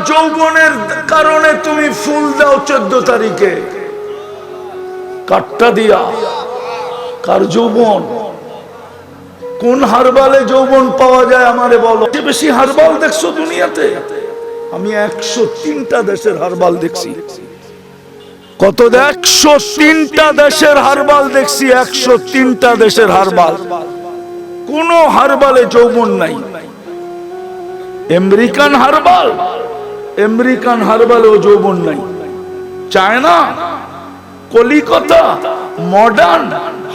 যৌবনের কারণে তুমি ফুল দাও 14 তারিখে কাটটা দিয়া। কার যৌবন? কোন হারবালে যৌবন পাওয়া যায় আমারে বলো। বেশি হারবাল দেখছো দুনিয়াতে? আমি 103টা দেশের হারবাল দেখছি। কত? 103টা দেশের হারবাল দেখছি। 103টা দেশের হারবাল, কোন হারবালে যৌবন নাই। আমেরিকান হারবাল, আমেরিকান হারবালেও যৌবন নাই। চায়না, কলিকাতা, মডার্ন,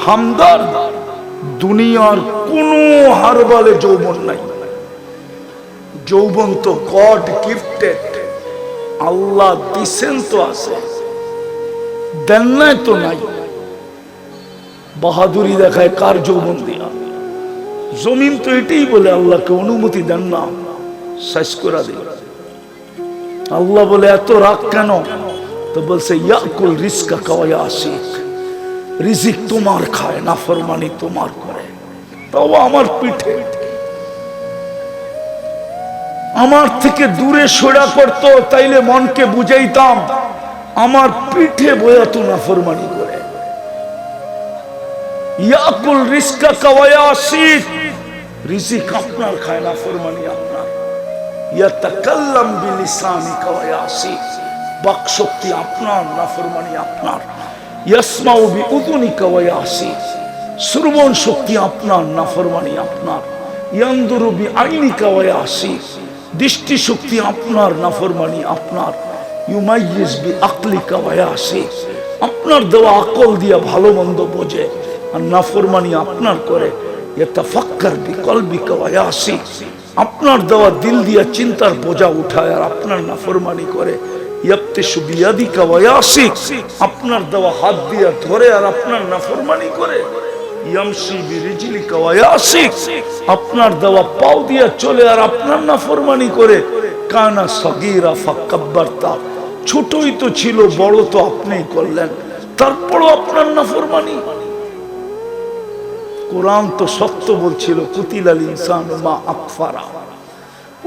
হামদর্দ, দুনিয়ার কোন হারবালে যৌবন নাই। যৌবন তো গড গিফটেড, আল্লাহ দিছেন তো আছে, দেন নাই তো নাই। বাহাদুরি দেখায় কার যৌবন দিয়া? জমিন তো এটাই বলে আল্লাহকে অনুমতি দেন না, শেষ করে দিন। আল্লাহ বলে এত রাগ কেন? তো বলছে ইয়াকুল রিজকা কাওয়া আশিক, রিজিক তোমার খায়, নাফরমানি তোমার করে। তাও আমার পিঠে, আমার থেকে দূরে সরা করতো, তাইলে মনকে বুঝাইতাম। আমার পিঠে বয়াতো নাফরমানি করে। ইয়াকুল রিজকা কাওয়া আশিক, রিজিক আপনার খায়, নাফরমানি আপনার। ইয়াতাকাল্লাম বিলিসানি কাওয়া আশিক, বাক শক্তি আপনার, নাফরমানি আপনার। ইয়াসমাউ বিউযুনি কাওয়া আশিক, শ্রবণ শক্তি আপনার, নাফরমানি আপনার। ইয়ানদুরু বিআইনি কাওয়া আশিক, দৃষ্টি শক্তি আপনার, নাফরমানি আপনার। ইউমাইয়িজ বিআকলি কাওয়া আশিক, আপনার দেওয়া আকল দিয়া ভালো মন্দ বোঝে, আর নাফরমানি আপনার করে। ইয়াতাফাক্কার বিকলবি কাওয়া আশিক, আপনার দেওয়া দিল দিয়া চিন্তার বোঝা উঠায়, আর আপনার নাফরমানি করে। ইয়াবতিশু বিয়াদি কাওয়া আশিক, আপনার দেওয়া হাত দিয়া ধরে, আর আপনার নাফরমানি করে। ইয়ামশি বিরিজলি কাওয়া আশিক, আপনার দেওয়া পাও দিয়া চলে, আর আপনার নাফরমানি করে। কানা সগীরা ফাকাব্বারতা, ছোটই তো ছিল, বড় তো আপনিই করলেন, তারপরও আপনার নাফরমানি। কোরআন তো সত্য বলছিল, কুতিলাল ইনসানু মা আকফারা,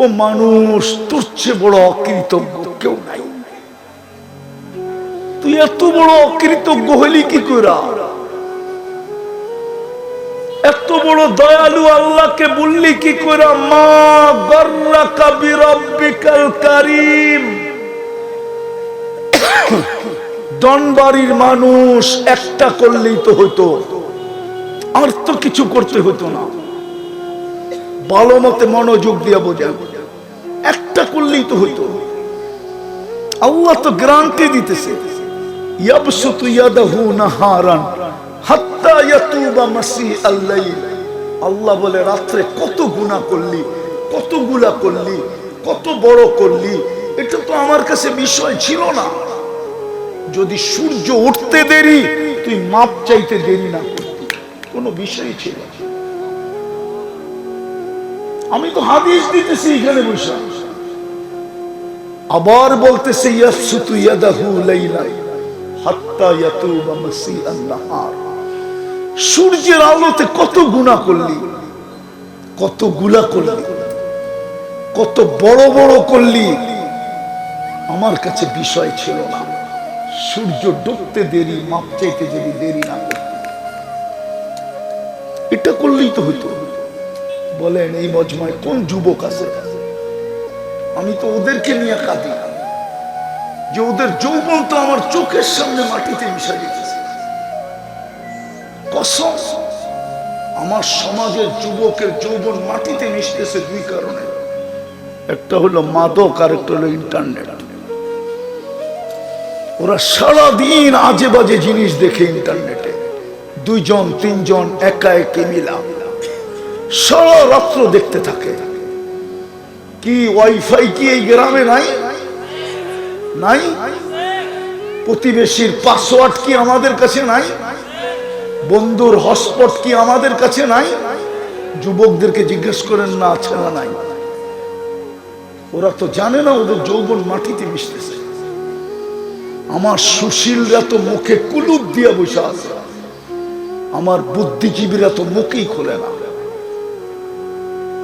ও মানুষ তোর চেয়ে বড় অকৃতজ্ঞ কেউ নাই। তুই এত বড় অকৃতজ্ঞ হইলি কি কইরা? এত বড় দয়ালু আল্লাহকে বললি কি কইরা? মা গর্রাকা বিরাব্বিকাল কারীম। দনবাড়ির মানুষ একটা করলেই তো হতো, আর তো কিছু করতে হতো না। ভালো মতে মনোযোগ দিয়া বোঝা, একটা করলেই তো হতো। আল্লাহ তো গ্যারান্টি দিতেছে, ইয়াবসুতু ইয়াদাহু নাহারান হাত্তা ইয়াতুবা মাসিআল লাইল। আল্লাহ বলে রাতে কত গুনাহ করলি, কতগুলা করলি, কত বড় করলি, এটা তো আমার কাছে বিষয় ছিল না। যদি সূর্য উঠতে দেরি, তুই মাপ চাইতে দেরি না করতি, কোনো বিষয় ছিল। আমি তো হাদিস দিতেছি এখানে বসে, আবার বলতেছে ইয়াবসুতু ইয়াদাহু লাইলান হাত্তা ইয়াতুবা মাসিআন নাহার। সূর্যের আলোতে কত গুনাহ করলি, কতগুলা করলি, কত বড় বড় করলি, আমার কাছে বিষয় ছিল না। সূর্য ডুবতে দেরি, মাপ চাইতে যদি দেরি না করতি, এটা করলেই তো হইতো। বলেন এই মজমায় কোন যুবক আছে? আমি তো ওদেরকে নিয়ে কাঁদি, যে ওদের যৌবন তো আমার চোখের সামনে মাটিতে মিশা যেতেছে। কসম, আমার সমাজের যুবকের যৌবন মাটিতে মিশতেছে দুই কারণে। একটা হলো মাদক, আর একটা হলো ইন্টারনেট। ওরা সারাদিন আজে বাজে জিনিস দেখে ইন্টারনেটে, দুইজন তিনজন একা একে মিলা সারা রাত্র দেখতে থাকে। কি ওয়াইফাই কি এই গ্রামে নাই? নাই। প্রতিবেশীর পাসওয়ার্ড কি আমাদের কাছে নাই? বন্ধুর হটস্পট কি আমাদের কাছে নাই? যুবকদেরকে জিজ্ঞেস করেন না আছে না নাই। ওরা তো জানে না ওদের যৌবন মাটিতে মিশতেছে। আমার সুশীলরা তো মুখে কুলুপ দিয়া বসে আছে, আমার বুদ্ধিজীবীরা তো মুখেই খোলে না।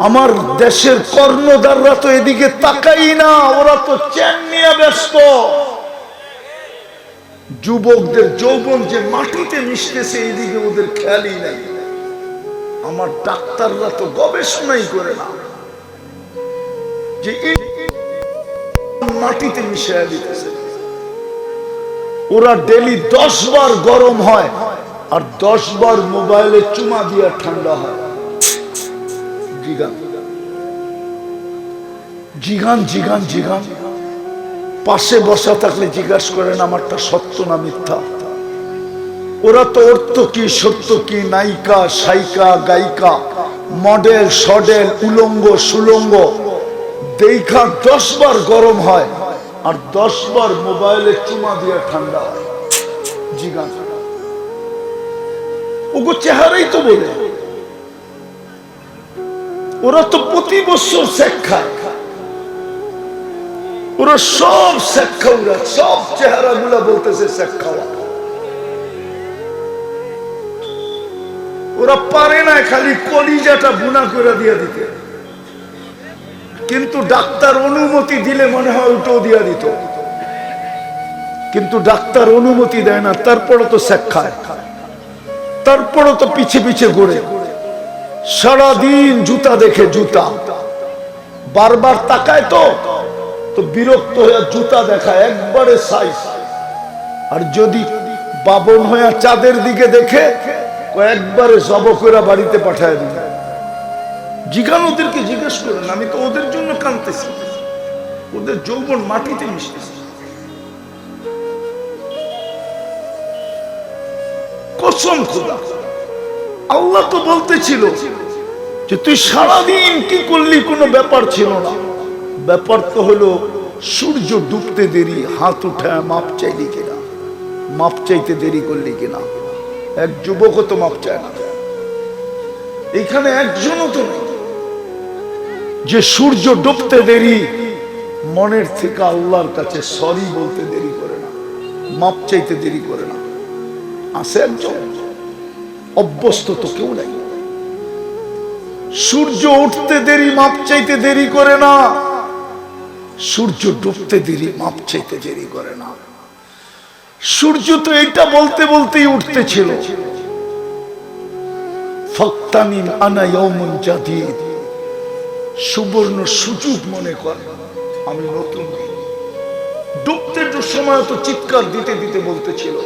আমার দেশের কর্ণধাররা তো এদিকে তাকাই না, ওরা তো চেন নিয়ে ব্যস্ত। যুবকদের যৌবন যে মাটিতে মিশতেছে এদিকে ওদের খেয়ালই নাই। আমার ডাক্তাররা তো গবেষণাই করে না যে মাটিতে মিশিয়ে দিতেছে। ওরা ডেলি 10 বার গরম হয় আর 10 বার মোবাইলে চুমা দিয়া ঠান্ডা হয়। জিগান জিগান জিগান জিগান পাশে বসা থাকলে জিজ্ঞাসা করেন আমারটা সত্য না মিথ্যা। ওরা তো অর্থ কি সত্য কি নায়িকা সাইকা গায়িকা মডেল সডেল উলঙ্গ সুলঙ্গ দেখা 10 বার গরম হয় আর 10 বার মোবাইলে চুমা দিয়ে ঠান্ডা হয়। জিগান ওগো চেহারাই তো বলে। ওরা তো প্রতি বছর সেক খায়, ওরা সব সেক খাওয়া, সব চেহারা গুলা বলতেছে সেক খাওয়া। ওরা পারে না খালি কলিজাটা বুনা করে দিয়ে দিতে, কিন্তু ডাক্তার অনুমতি দিলে মনে হয় ওটাও দিয়ে দিত, কিন্তু ডাক্তার অনুমতি দেয় না। তারপরে তো সেক খায়, তারপরে তো পিছে পিছে ঘুরে, সারাদিন জুতা দেখে, জুতা বারবার তাকায় তো বিরক্ত হয়ে জুতা দেখায় একবারে সাইজ। আর যদি বাবন হয়ে চাঁদের দিকে দেখে একবারে জব করে বাড়িতে পাঠায় দিল। জিজ্ঞান ওদেরকে জিজ্ঞেস করেন, আমি তো ওদের জন্য কাঁদতেছি, ওদের যৌবন মাটিতে মিশতেছে। কসম খোদা, আল্লাহ তো বলতেছিল যে তুই সারাদিন কি করলি কোনো ব্যাপার ছিল না। ব্যাপার তো হলো সূর্য ডুবতে দেরি, হাত উঠায় মাপ চাইলি কিনা, মাপ চাইতে দেরি করলি কিনা। এক যুবকও তো মাপ চায় না, এখানে একজনও তো নেই যে সূর্য ডুবতে দেরি মনের থেকে আল্লাহর কাছে সরি বলতে দেরি করে না, মাপ চাইতে দেরি করে না। আছে একজন, অভ্যস্ত তো কেউ নাই। সূর্য উঠতে দেরি মাপ চাইতে দেরি করে না, সূর্য ডুবতে দেরি মাপ চাইতে দেরি করে না। সূর্য তো এটা বলতে বলতেই উঠতেছিল, ফাক্তানিন আনা ইয়াউমুন জাদীদ, সুবর্ণ সুযোগ মনে কর আমি নতুন। ডুবতে সময় তো চিৎকার দিতে দিতে বলতেছিল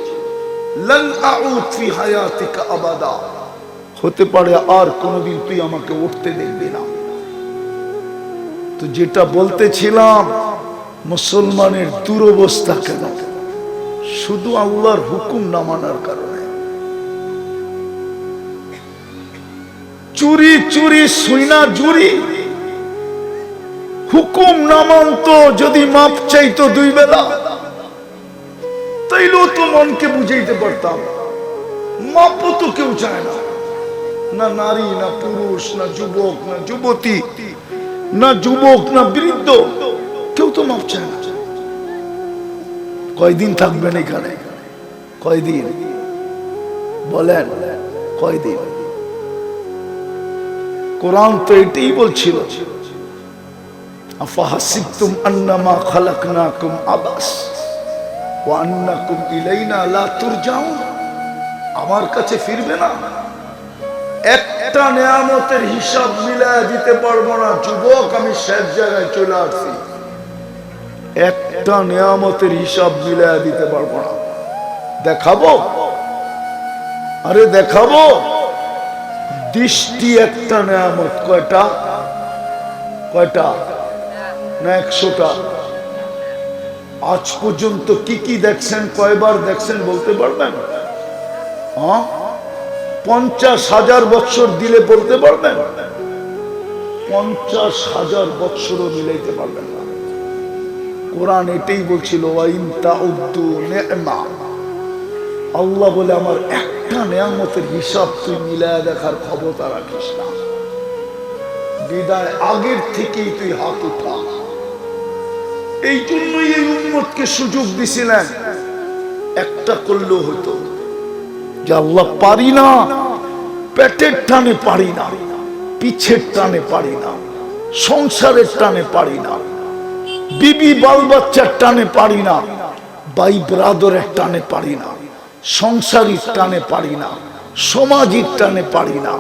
লান আউদ ফি হায়াতিকা আবাদা, হতে পারে আর কোনদিন তুই আমাকে উঠতে দেখবি না। তো যেটা বলতেছিলাম, মুসলমানের দুরবস্থা কেন? শুধু আল্লাহর হুকুম না মানার কারণে। চুরি চুরি সুইনা জুরি, হুকুম না মানতো, যদি মাপ চাইতো 2 বেলা, তাইলেও তো মনকে বুঝাইতে পারতাম। মাপও তো কেউ চায় না, না নারী না পুরুষ না যুবক না যুবতী না যুবক না বৃদ্ধ, কেউ তো মাপ চায় না। কয়দিন থাকবেন এখানে? কয়দিন বলেন? কয়দিন? কোরআন তো এটাই বলছিল, আফাহাসিবতুম আন্নামা খালাকনাকুম আবাস ওয়া আন্নাকুম ইলাইনা লা তুরজাউন, আমার কাছে ফিরবে না? একটা নিয়ামতের হিসাব মিলায় দিতে পারবো না যুবক, আমি শেষ জায়গায় চলে আসছি। একটা নিয়ামতের হিসাব মিলায় দিতে পারবো না। দেখাবো? আরে দেখাবো। দৃষ্টি একটা নিয়ামত। কয়টা? কয়টা না 100টা? আজ পর্যন্ত কি কি দেখছেন, কয়বার দেখছেন বলতে পারবেন? 50,000 বৎসর দিলে বলতে পারবেন? 50,000 বৎসরও মিলাইতে পারবেন না। কোরআন এটাই বলছিল, আল্লাহ বলে আমার একটা নিয়ামতের হিসাব তুই মিলায় দেখার ক্ষমতা রাখিস না। বিদায় আগের থেকেই তুই হাত উঠা। এই জন্যই এই উম্মতকে সুযোগ দিছিলেন, একটা করলেও হতো যে আল্লাহ পারি না, পেটের টানে পারি না, পিছের টানে পারি না, সংসারের টানে পারি না, বিবি বাল বাচ্চার টানে পারি না, ভাই ব্রাদরের টানে পারি না, সংসারিক টানে পারি না, সামাজিক টানে পারি না।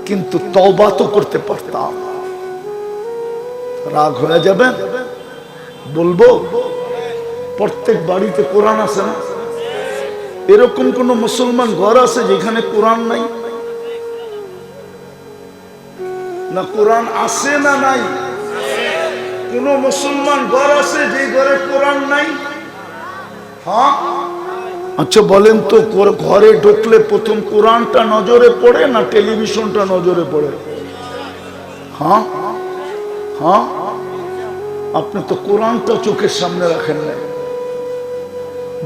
কিন্তু তওবা তো করতে পারতাম। রাগ হয়ে যাবেন? বলবো, প্রত্যেক বাড়িতে কোরআন আছে না? এরকম কোন মুসলমান ঘর আছে যেখানে কোরআন নাই? না কোরআন আছে না নাই? কোন মুসলমান ঘর আছে যে ঘরে কোরআন নাই? হ্যাঁ, আচ্ছা বলেন তো, ঘরে ঢুকলে প্রথম কোরআনটা নজরে পড়ে না টেলিভিশনটা নজরে পড়ে? হ্যাঁ হ্যাঁ, আপনি তো কোরআনটা চোখের সামনে রাখেন না।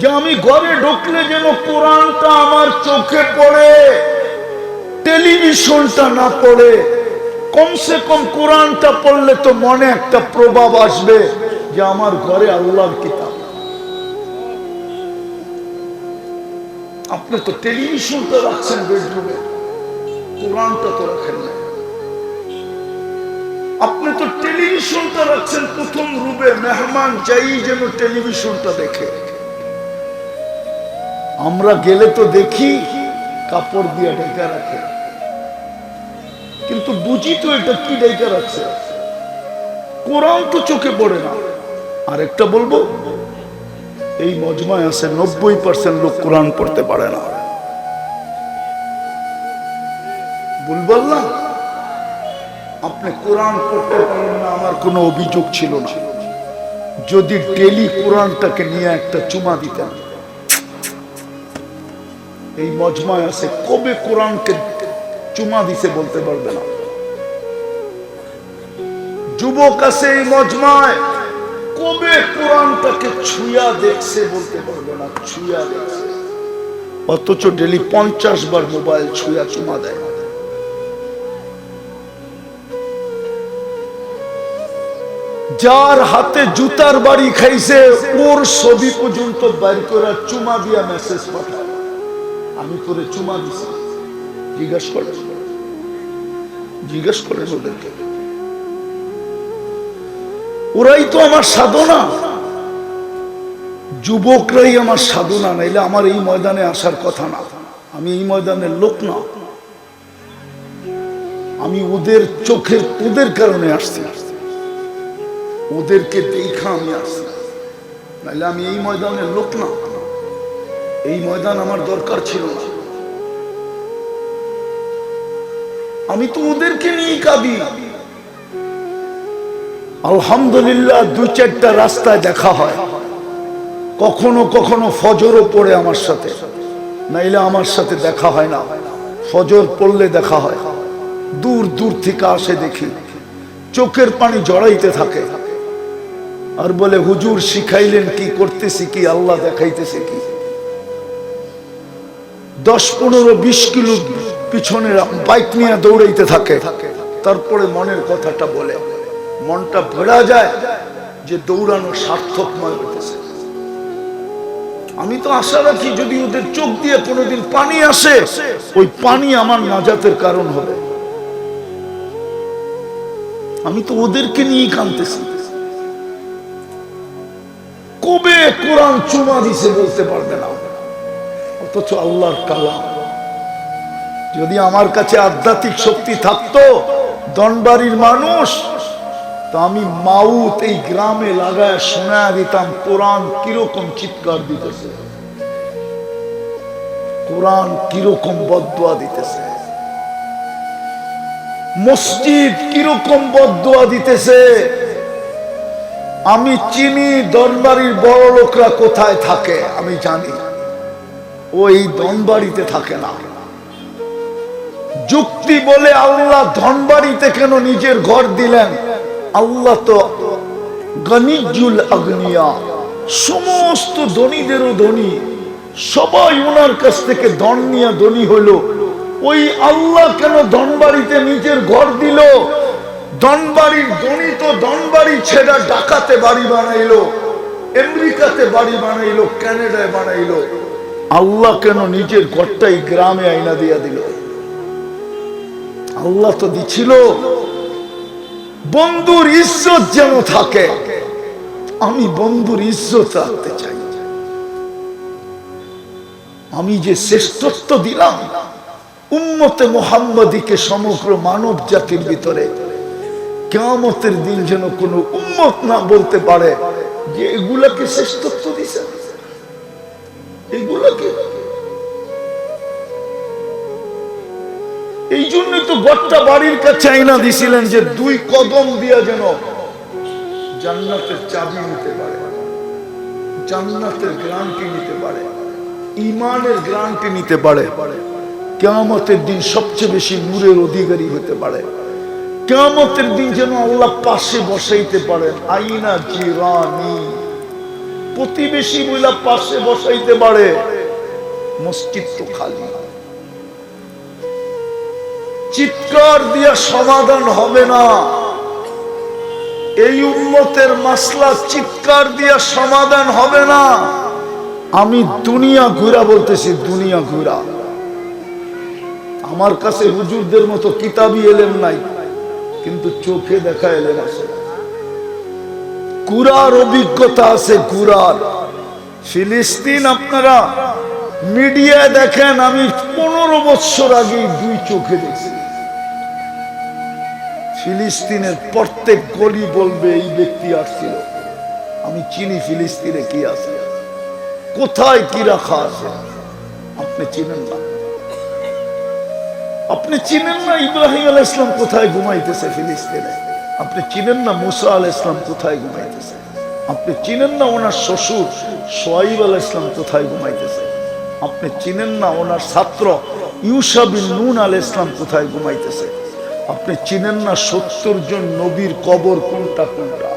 যে আমি ঘরে ঢুকলে যেন কোরআনটা আমার চোখে পড়ে, টেলিভিশনটা না পড়ে। কমসে কম কোরআনটা পড়লে তো মনে একটা প্রভাব আসবে যে আমার ঘরে আল্লাহর কিতাব। আপনি তো টেলিভিশনটা রাখছেন বেডরুমে, কোরআনটা তো রাখেন না। আপনি তো টেলিভিশনটা রাখছেন প্রথম রুমে, মেহমান চাই যেন টেলিভিশনটা দেখে। আমরা গেলে তো দেখি কাপড় দিয়ে ঢেকে রাখে, কিন্তু বুঝি তো এটা কি ঢেকে রাখছে। কোরআন তো চোখে পড়ে না। আর একটা বলবো, এই মজমায় আছে 90% লোক কোরআন পড়তে পারে না। বলবো না আপনি কোরআন পড়তে পারেন না, আমার কোনো অভিযোগ ছিল না। যদি ডেলি কোরআনটাকে নিয়ে একটা চুমা দিতেন। এই মজমায় আছে কবে কোরআনকে চুমা দিছে বলতে পারবে না। যুবক আছে এই মজমায়, কবে কোরআনটাকে ছুঁয়া দেখছে বলতে পারবে না। ছুঁয়া দেখছে, অথচ ডেলি 50 বার মোবাইল ছুঁয়া চুমা দেয়। যার হাতে জুতার বাড়ি খাইছে ওর ছবি পর্যন্ত বাইর করে চুমা দিয়া মেসেজ পাঠায়, আমি তোরে চুমা দিছি। জিজ্ঞেস করে ওদেরকে। ওরাই তো আমার সাধনা, যুবকরাই আমার সাধনা, নাইলে আমার এই ময়দানে আসার কথা না। আমি এই ময়দানের লোক না, আমি ওদের চোখের ওদের কারণে আসছি, ওদেরকে দেখা আমি আসছি, নাইলে আমি এই ময়দানের লোক না। এই ময়দান আমার দরকার ছিল না। আমি তো ওদেরকে নিয়ে কাঁদি। আলহামদুলিল্লাহ 2-4টা রাস্তায় দেখা হয়, কখনো কখনো ফজরও পড়ে আমার সাথে, নাইলে আমার সাথে দেখা হয় না। ফজর পড়লে দেখা হয়, দূর দূর থেকে আসে, দেখি চোখের পানি জড়াইতে থাকে আর বলে হুজুর শিখাইলেন কি, করতেছি কি, আল্লাহ দেখাইতেছে কি। 10-15-20 কিলো পিছনে বাইক নিয়ে দৌড়াইতে থাকে, তারপরে মনের কথাটা বলে, মনটা ভরা যায় যে দৌড়ানো সার্থক মনে হইতেছে। আমি তো আশা রাখি যদি ওদের চোখ দিয়ে কোনোদিন পানি আসে, ওই পানি আমার নাজাতের কারণ হবে। আমি তো ওদেরকে নিয়ে কাঁদতেছি। কবে কোরআন চুমা দিছে বলতে পারবে না, অথচ আল্লাহর কালাম। যদি আমার কাছে আধ্যাত্মিক শক্তি থাকতো, দনবাড়ির মানুষ, তো আমি মাউত এই গ্রামে লাগায় শোনা দিতাম কোরআন কিরকম চিৎকার দিতেছে, কোরআন কিরকম বদদুয়া দিতেছে, মসজিদ কিরকম বদদুয়া দিতেছে। আমি চিনি দনবাড়ির বড় লোকরা কোথায় থাকে, আমি জানি ওই ধনবাড়িতে থাকে না। যুক্তি বলে আল্লাহ ধনবাড়িতে কেন নিজের ঘর দিলেন? আল্লাহ তো গনিজুল আগনিয়া, সমস্ত ধনীদেরও ধনী, সবাই ওনার কাছ থেকে ধন নিয়ে ধনী হলো। ওই আল্লাহ কেন ধনবাড়িতে নিজের ঘর দিল? ধনবাড়ির ধনী তো ধনবাড়ি ছেড়ে ঢাকাতে বাড়ি বানাইলো, আমেরিকাতে বাড়ি বানাইলো, কানাডায় বানাইলো। আল্লাহ কেন নিজের ঘরটাই গ্রামে আইনা দিয়া দিল? আল্লাহ তো দিছিল বন্ধুর ইজ্জত যেন থাকে। আমি বন্ধুর ইজ্জত রাখতে চাই। আমি যে শ্রেষ্ঠত্ব দিলাম উম্মতে মুহাম্মাদীকে সমগ্র মানব জাতির ভিতরে, কিয়ামতের দিন যেন কোনো উম্মত না বলতে পারে যে এগুলাকে শ্রেষ্ঠত্ব দিছে। এগুলাকে এই জন্যই তো গোটা বাড়ির কাছে আইনা দিছিলেন যে 2 কদম দিয়া যেন জান্নাতের চাবি নিতে পারে, জান্নাতের গ্যারান্টি নিতে পারে, ঈমানের গ্যারান্টি নিতে পারে, কিয়ামতের দিন সবচেয়ে বেশি নূরের অধিকারী হতে পারে, কিয়ামতের দিন যেন আল্লাহ পাশে বসাইতে পারেন। আইনা জিরানি, প্রতিবেশী বইলা পাশে বসাইতে পারে। মসজিদ তো খালি, চিৎকার দিয়া সমাধান হবে না। এই উম্মতের মাসলা চিৎকার দিয়া সমাধান হবে না। আমি দুনিয়া ঘুরা বলতেছি, দুনিয়া ঘুরা। আমার কাছে হুজুরদের মতো কিতাবি এলেম নাই, কিন্তু চোখে দেখা এলেম আছে, ঘুরার অভিজ্ঞতা আছে। ঘুরার ফিলিস্তিন আপনারা মিডিয়ায় দেখেন, আমি 15 বছর আগে 2 চোখে দেখছি। ফিলিস্তিনের প্রত্যেক গলি বলবে এই ব্যক্তি আসছিল। আমি চিনি ফিলিস্তিনে কি আছে, কোথায় কি রাখা আছে। আপনি চিনেন না, আপনি চিনেন না ইব্রাহিম আলাইহিস সালাম কোথায় ঘুমাইতেছে ফিলিস্তিনে। আপনি চিনেন না মুসা আলাইহিস সালাম কোথায় ঘুমাইতেছে। আপনি চিনেন না ওনার শ্বশুর শুআয়ব আলাইহিস সালাম কোথায় ঘুমাইতেছে। আপনি চিনেন না ওনার ছাত্র ইউসা বিন নুন আলাইহিস সালাম কোথায় ঘুমাইতেছে। আপনি চিনেন না 70 জন নবীর কবর কোনটা কোনটা।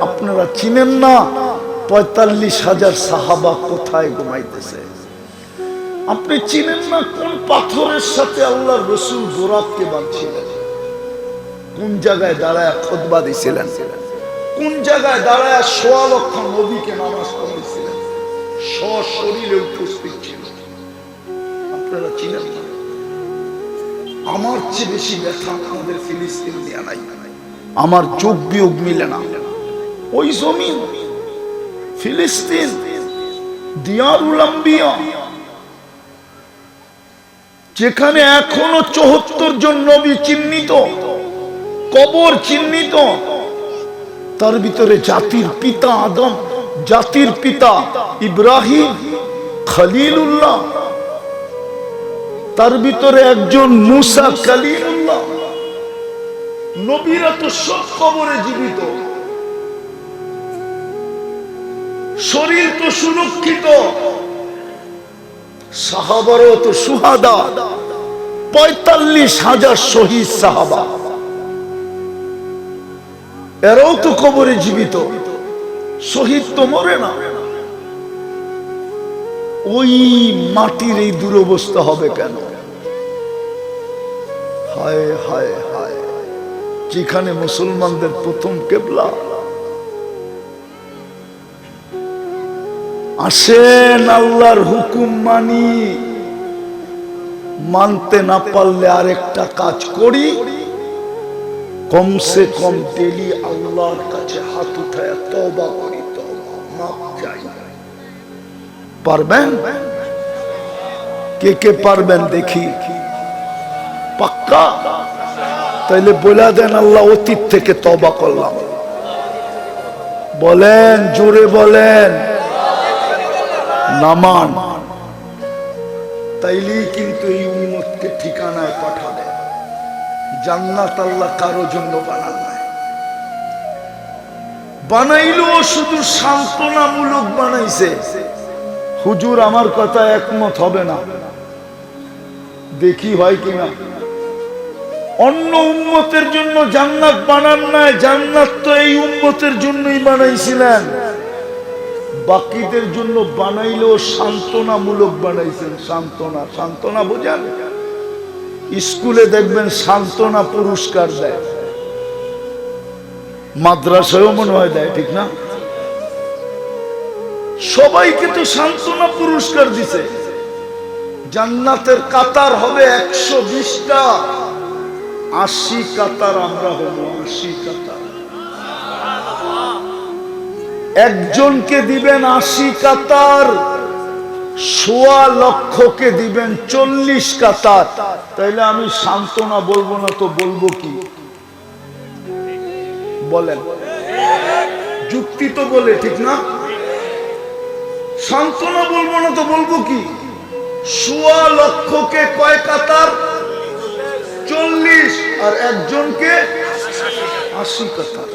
আপনারা চিনেন না 45,000 সাহাবা কোথায় ঘুমাইতেছে। আপনি চিনেন না কোন পাথরের সাথে আল্লাহর রাসূল গোরাবকে বাঁধছিলেন, কোন জায়গায় দাঁড়ায় খুতবা দিছিলেন, কোন জায়গায় দাঁড়ায় 1.25 লক্ষ নবীকে নামাজ পড়াইছিলেন, সশরীরে উপস্থিত ছিল। আপনারা চিনেন না। আমার চেয়ে বেশি ব্যথা আমাদের ফিলিস্তিন নিয়ে নাই। আমার যোগ বিয়োগ মিলে না। ওই জমিন ফিলিস্তিন দিয়ারুল আম্বিয়া, যেখানে এখনো 74 জন নবী চিহ্নিত, কবর চিহ্নিত, তার ভিতরে জাতির পিতা আদম, জাতির পিতা ইব্রাহিম খলিলুল্লাহ, তার ভিতরে একজন মুসা কালিমুল্লাহ। নবীরা তো সব কবরে জীবিত, শরীর তো সুরক্ষিত, সাহাবারও তো সুহাদা, 45,000 শহীদ সাহাবা, এরাও তো কবরে জীবিত। শহীদ তো মরে না। ওই মাটির এই দুরবস্থা হবে কেন? হায় হায় হায়, যেখানে মুসলমানদের প্রথম কেবলা। আসেন আল্লাহর হুকুম মানি, মানতে না পারলে আরেকটা কাজ করি, কমসে কম ডেলি আল্লাহর কাছে হাত উঠায় তওবা করি, তওবা মাফ চাই। পারবেন? কে কে পারবেন দেখি? পাক্কা? তাইলে বলে দেন, আল্লাহ অতীত থেকে তওবা করলাম। বলেন, জোরে বলেন। নামান, তাইলেই কিন্তু এই উম্মতকে ঠিকানায় পাঠাবে। জান্নাত আল্লাহ কারো জন্য বানান নাই, বানাইলো শুধু সান্ত্বনামূলক বানাইছে। হুজুর আমার কথা একমত হবে না, দেখি ভাই কিনা। অন্য উম্মতের জন্য জান্নাত বানান নাই, জান্নাত তো এই উম্মতের জন্যই বানাইছিলেন। বাকিদের জন্য বানাইলেও সান্ত্বনামূলক বানাইছেন। সান্ত্বনা, সান্ত্বনা বোঝেন? স্কুলে দেখবেন সান্ত্বনা পুরস্কার দেয়, মাদ্রাসায়ও মনে হয় দেয়, ঠিক না? সবাইকে তো সান্ত্বনা পুরস্কার দিছে। জান্নাতের কাতার হবে 120টা, 80 কাতার আমরা হবো, 80 কাতার। একজনকে দিবেন 80 কাতার, 1.25 লক্ষকে দিবেন 40 কাতার। তাইলে আমি সান্ত্বনা বলবো না তো বলবো কি বলেন? যুক্তি তো বলে, ঠিক না? সান্ত্বনা বলবো না তো বলবো কি? 1.25 লক্ষকে কয় কাতার? 40, আর একজনকে 80 কাতার।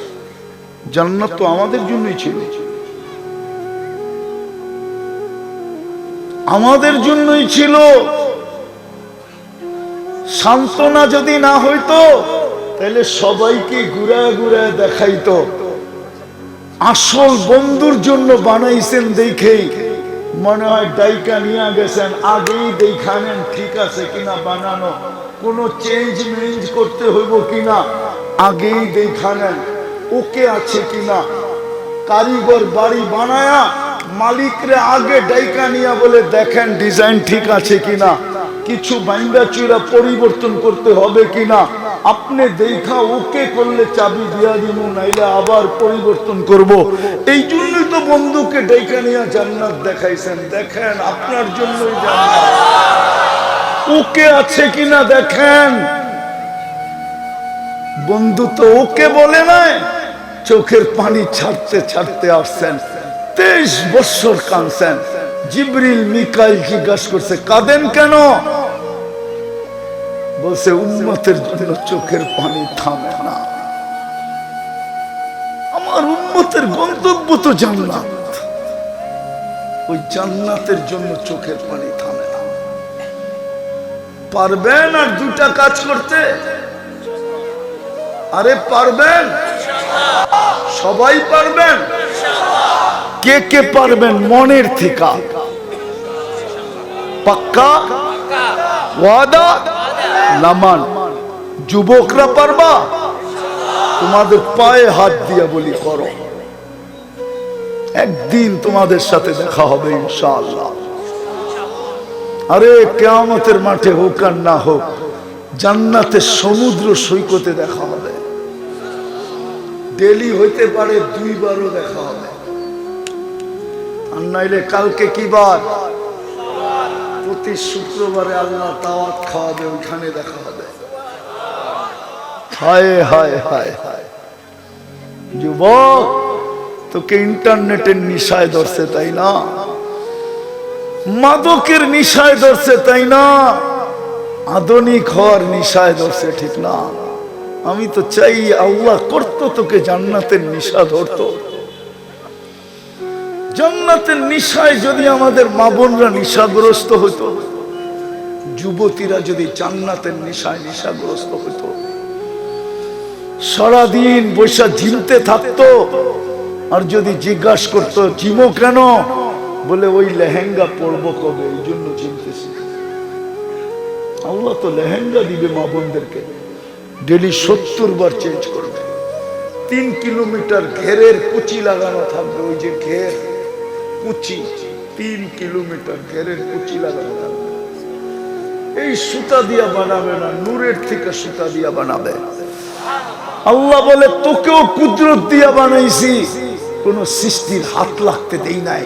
জান্নাত তো আমাদের জন্যই ছিল, আমাদের জন্যই ছিল। সান্ত্বনা যদি না হইতো তাহলে সবাইকে ঘুরায় ঘুরায় দেখাইতো। আসল বন্ধুর জন্য বানাইছেন দেখেই মনে হয় ডাইকা নিয়ে গেছেন, আগেই দেখা নেন ঠিক আছে কিনা বানানো, কোনো চেঞ্জ মেঞ্জ করতে হইব কিনা আগেই দেখা নেন, ওকে আছে কিনা। কারিগর বাড়ি বানায়া মালিকরে আগে ডাইকা নিয়া বলে দেখেন ডিজাইন ঠিক আছে কিনা, কিছু বাইঙ্গা চুরা পরিবর্তন করতে হবে কিনা। আপনি দেখা ওকে করলে চাবি দিয়া দিব, নাইলে আবার পরিবর্তন করব। এই জন্যই তো বন্ধুকে ডাইকা নিয়া জান্নাত দেখাইছেন। দেখেন আপনার জন্যই জান্নাত, ওকে আছে কিনা দেখেন। বন্ধু তো ওকে বলে নাই, চোখের পানি ছাড়তে ছাড়তে আসছেন, 23 বছর কাঁদছেন। জিবরিল মিকাইল জিজ্ঞাসা করছে কাঁদেন কেন? বলছে উম্মতের জন্য চোখের পানি থামে না, আমার উম্মতের গন্তব্য তো জান্নাত, ওই জান্নাতের জন্য চোখের পানি থামে না। পারবেন আর 2টা কাজ করতে? আরে পারবেন, সবাই পারবেন। কে কে পারবেন মনের থেকে? পাক্কা ওয়াদা? নামান যুবকরা পারবা? তোমাদের পায়ে হাত দিয়া বলি করো, একদিন তোমাদের সাথে দেখা হবে ইনশাআল্লাহ। আরে কিয়ামতের মাঠে হোক আর না হোক, জান্নাতের সমুদ্র সৈকতে দেখা হবে। ডেলি হইতে পারে 2 বারও দেখা হবে, আর নাইলে কালকে কি বার? প্রতি শুক্রবারে আল্লাহ দাওয়াত খাওয়াবে, ওইখানে দেখা হবে। হায় হায় হায় হায়, যুবক তোকে ইন্টারনেটের নিশায় ধরছে তাই না, মাদকের নিশায় ধরছে তাই না, আধুনিক হওয়ার নিশায় ধরছে, ঠিক না? আমি তো চাই আল্লাহ করতো তোকে জান্নাতের নিশা ধরতো। জান্নাতের নিশায় যদি আমাদের মা বোনরা নিশাগ্রস্ত হতো, যুবতীরা যদি জান্নাতের নিশায় নিশাগ্রস্ত হতো, সারাদিন বৈশা ঝিমতে থাকতো, আর যদি জিজ্ঞাসা করতো ঝিমো কেন, বলে ওই লেহেঙ্গা পরবো কবে, এই জন্য ঝিমতেছি। আল্লাহ তো লেহেঙ্গা দিবে মা বোনদেরকে, ডেলি 70 বার চেঞ্জ করবে। 3 কিলোমিটার ঘেরের কুচি লাগানো থাকবে, ওই যে ঘের কুচি, 3 কিলোমিটার ঘেরের কুচি লাগানো থাকবে। এই সুতা দিয়া বানাবে না, নূরের থেকে সুতা দিয়া বানাবে। আল্লাহ বলে তোকেও কুদরত দিয়া বানাইছি, কোন সৃষ্টির হাত লাগতে দেই নাই।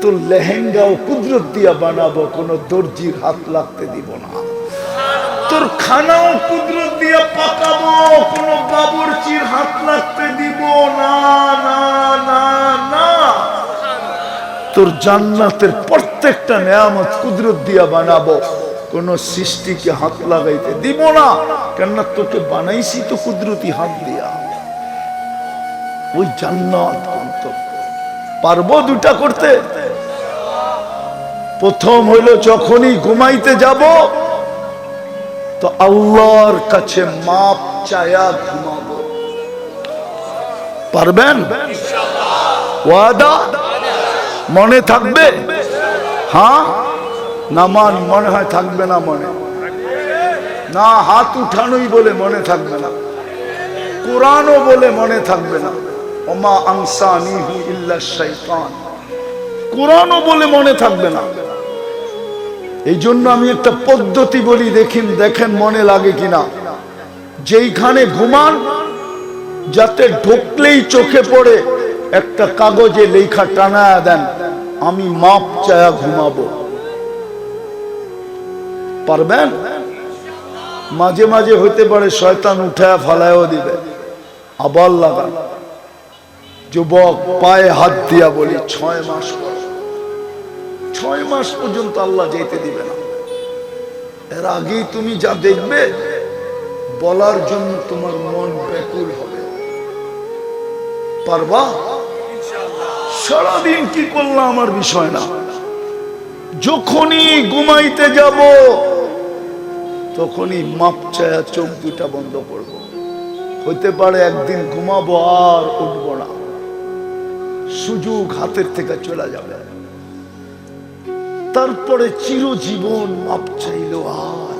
তোর লেহেঙ্গাও কুদরত দিয়া বানাবো, কোন দর্জির হাত লাগতে দিব না। তোর খানাও কুদরত দিয়া পাকাবো, কোন বাবুর্চির হাত লাগতে দিব না না না না। তোর জান্নাতের প্রত্যেকটা নেয়ামত কুদরত দিয়া বানাবো, কোন সৃষ্টিকে হাত লাগাইতে দিব না। কেননা তোকে বানাইছি তো কুদরতি হাত দিয়া। ওই জান্নাত পারবো 2টা করতে? প্রথম হইল যখনই ঘুমাইতে যাব তো আল্লাহর কাছে মাপ চায়া ঘুমাবো। পারবেন? ওয়াদা? মনে থাকবে? হ্যাঁ না? মনে হয় থাকবে না, মনে না, হাত উঠানোই বলে মনে থাকবে না, কোরআনও বলে মনে থাকবে না। ওমা আনসানিহু ইল্লা শাইতান, কোরআনও বলে মনে থাকবে না। এই জন্য আমি একটা পদ্ধতি বলি, দেখেন মনে লাগে কিনা। যেইখানে ঘুমান, যাতে ঢুকলেই চোখে পড়ে একটা কাগজে লেখা টানায়া দেন, আমি মাপ চায়া ঘুমাবো। পারবেন? মাঝে মাঝে হইতে পারে শয়তান উঠায়া ফালায়ও দিবে, আবার লাগান। যুবক পায়ে হাত দিয়া বলি 6 মাস পর, 6 মাস পর্যন্ত আল্লাহ যেতে দিবে না। এর আগেই তুমি যা দেখবে, বলার জন্য তোমার মন ব্যাকুল হবে। পারবা? সারাদিন কি করলাম আমার বিষয় না, যখনই ঘুমাইতে যাব তখনই মাপ চায়া চোখ দুটা বন্ধ করব। হইতে পারে একদিন ঘুমাবো আর উঠবো না, সুযোগ হাতের থেকে চলে যাবে। তারপরে চিরজীবন মাপ চাইলো আর